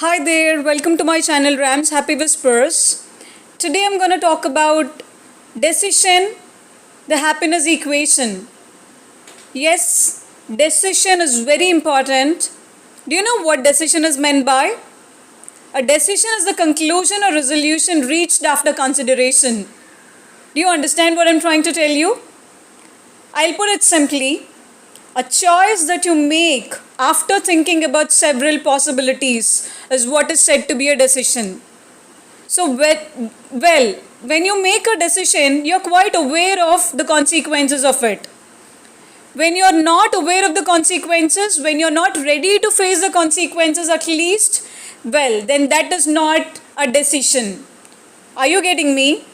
Hi there, welcome to my channel Rams Happy Whispers. Today I'm going to talk about decision, the happiness equation. Yes, decision is very important. Do you know what decision is meant by? A decision is the conclusion or resolution reached after consideration. Do you understand what I'm trying to tell you? I'll put it simply. A choice that you make after thinking about several possibilities is what is said to be a decision. So, when you make a decision, you're quite aware of the consequences of it. When you're not aware of the consequences, when you're not ready to face the consequences at least, then that is not a decision. Are you getting me?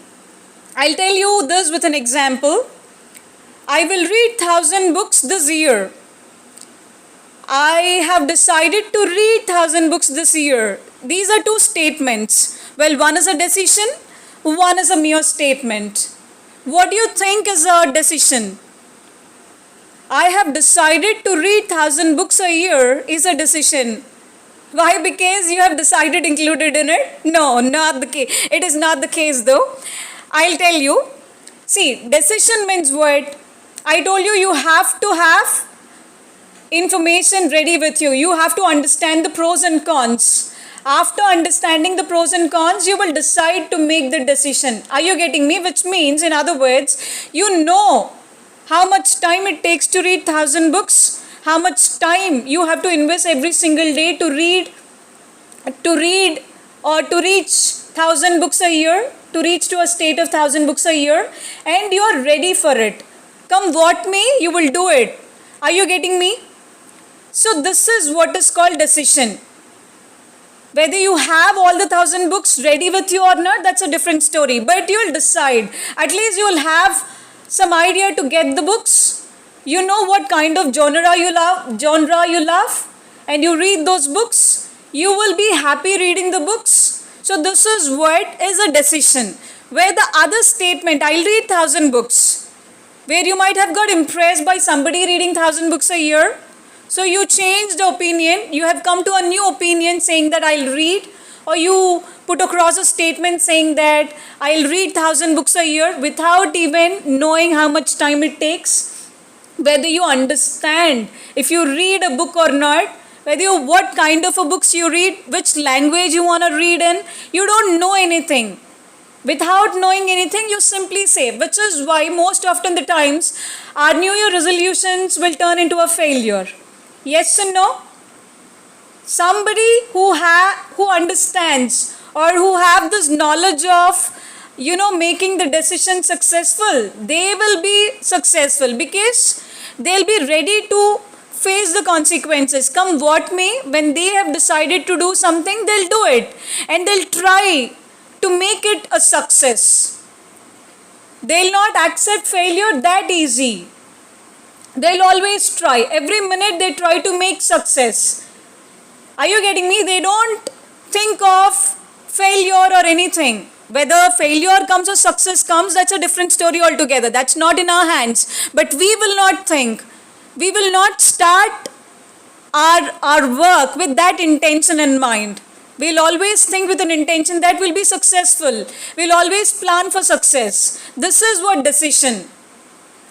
I'll tell you this with an example. I will read 1,000 books this year. I have decided to read 1,000 books this year. These are two statements. One is a decision, one is a mere statement. What do you think is a decision? I have decided to read 1,000 books a year is a decision. Why? Because you have decided included in it? No, not the case. It is not the case though. I'll tell you. See, decision means what? I told you, you have to have information ready with you. You have to understand the pros and cons. After understanding the pros and cons, you will decide to make the decision. Are you getting me? Which means, in other words, you know how much time it takes to read 1,000 books, how much time you have to invest every single day to read or to reach 1,000 books a year, to reach to a state of 1,000 books a year, and you are ready for it. Come what may, you will do it. Are you getting me? So this is what is called decision. Whether you have all the 1,000 books ready with you or not, that's a different story. But you'll decide. At least you'll have some idea to get the books. You know what kind of genre you love, and you read those books. You will be happy reading the books. So this is what is a decision. Where the other statement, I'll read 1,000 books, where you might have got impressed by somebody reading 1,000 books a year. So you changed the opinion, you have come to a new opinion saying that I'll read, or you put across a statement saying that I'll read 1,000 books a year without even knowing how much time it takes, whether you understand if you read a book or not, what kind of a books you read, which language you want to read in, you don't know anything. Without knowing anything, you simply say, which is why most often the times our New Year resolutions will turn into a failure. Yes and no? Somebody who understands or who have this knowledge of, making the decision successful, they will be successful because they'll be ready to face the consequences. Come what may, when they have decided to do something, they'll do it and they'll try to make it a success. They'll not accept failure that easy. They'll always try. Every minute they try to make success. Are you getting me? They don't think of failure or anything. Whether failure comes or success comes, that's a different story altogether. That's not in our hands. But we will not think. We will not start our work with that intention in mind. We'll always think with an intention that we'll be successful. We'll always plan for success. This is what decision.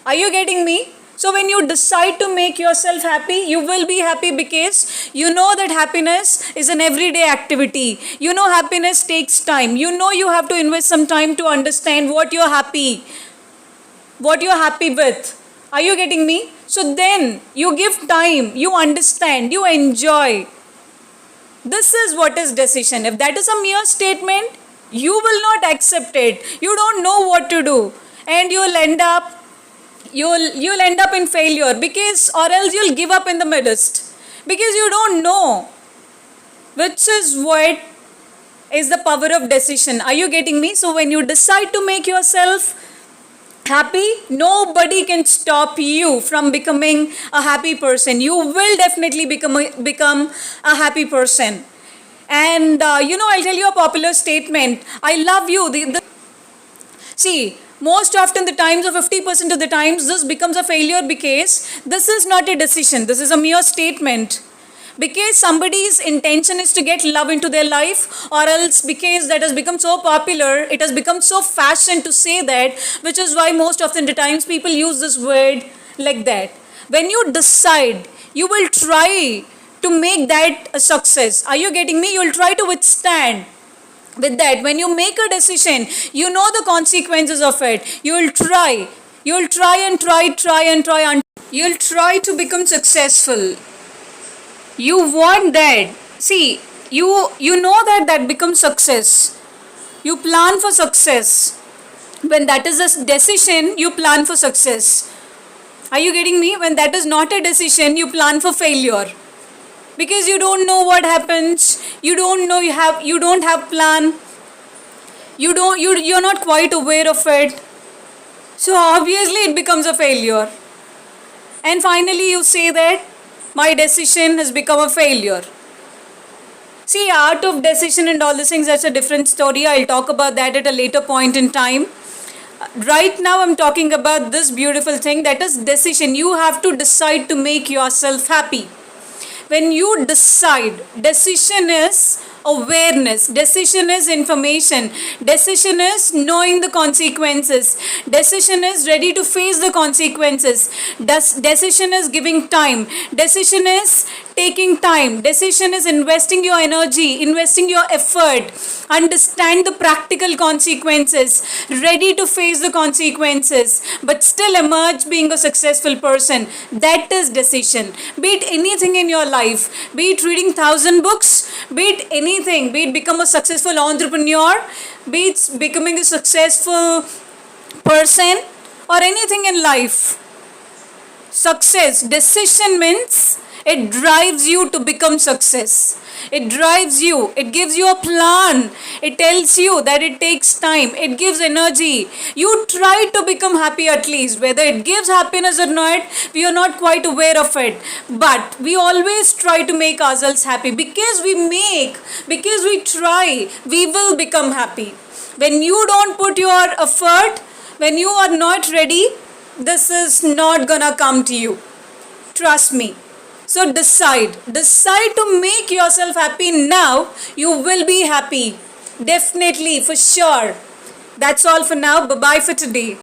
Are you getting me? So when you decide to make yourself happy, you will be happy because you know that happiness is an everyday activity. You know happiness takes time. You know you have to invest some time to understand what you're happy with. Are you getting me? So then you give time, you understand, you enjoy. This is what is decision. If that is a mere statement, you will not accept it. You don't know what to do, and you'll end up in failure because, or else you'll give up in the midst because you don't know. Which is what is the power of decision. Are you getting me? So when you decide to make yourself happy, nobody can stop you from becoming a happy person. You will definitely become a happy person. And I'll tell you a popular statement. I love you. See, most often the times, or 50% of the times, this becomes a failure because this is not a decision. This is a mere statement. because somebody's intention is to get love into their life, or else because that has become so popular, it has become so fashion to say that, which is why most often the times people use this word like that. When you decide, you will try to make that a success. Are you getting me? You will try to withstand with that. When you make a decision, you know the consequences of it. You will try and try until you'll try to become successful. You want that. See, you know that becomes success. You plan for success. When that is a decision, you plan for success. Are you getting me? When that is not a decision, you plan for failure. Because you don't know what happens, you don't know, you don't have plan, you're not quite aware of it, so obviously it becomes a failure. And finally you say that my decision has become a failure. See, art of decision and all these things, that's a different story. I'll talk about that at a later point in time. Right now I'm talking about this beautiful thing, that is decision. You have to decide to make yourself happy. When you decide, decision is awareness, decision is information, decision is knowing the consequences, decision is ready to face the consequences, decision is giving time, decision is taking time, decision is investing your energy, investing your effort, understand the practical consequences, ready to face the consequences, but still emerge being a successful person. That is decision. Be it anything in your life, be it reading 1,000 books, be it anything, be it become a successful entrepreneur, be it becoming a successful person, or anything in life. Success, decision means it drives you to become success. It drives you, it gives you a plan, it tells you that it takes time, it gives energy. You try to become happy at least. Whether it gives happiness or not, we are not quite aware of it. But we always try to make ourselves happy. Because we try, we will become happy. When you don't put your effort, when you are not ready, this is not gonna come to you. Trust me. So decide to make yourself happy now. You will be happy. Definitely, for sure. That's all for now. Bye-bye for today.